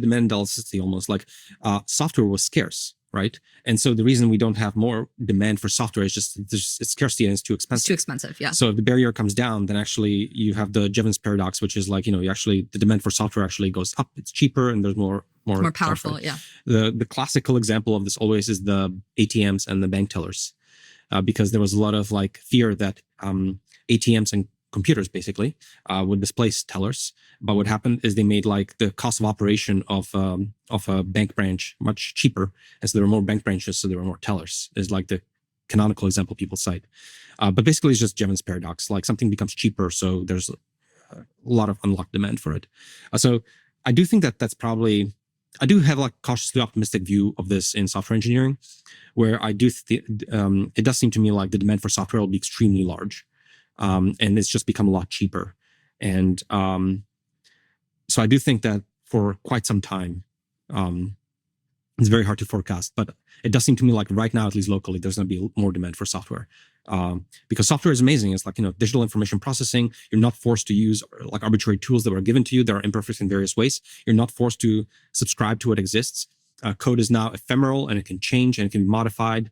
demand elasticity almost, like software was scarce, right? And so the reason we don't have more demand for software is just it's scarcity and it's too expensive. It's too expensive, yeah. So if the barrier comes down, then actually you have the Jevons paradox, which is like, you actually the demand for software actually goes up. It's cheaper and there's more powerful, software. yeah. The classical example of this always is the ATMs and the bank tellers, because there was a lot of like fear that ATMs and computers basically would displace tellers. But what happened is they made like the cost of operation of a bank branch much cheaper, and so there were more bank branches, so there were more tellers. Is like the canonical example people cite. But basically, it's just Jevons paradox. Like something becomes cheaper, so there's a lot of unlocked demand for it. So I do think that that's probably. I do have like cautiously optimistic view of this in software engineering, where I do it does seem to me like the demand for software will be extremely large. And it's just become a lot cheaper. And so I do think that for quite some time, it's very hard to forecast, but it does seem to me like right now, at least locally, there's going to be more demand for software, because software is amazing. It's like, digital information processing. You're not forced to use like arbitrary tools that were given to you that are imperfect in various ways. You're not forced to subscribe to what exists. Code is now ephemeral and it can change and it can be modified.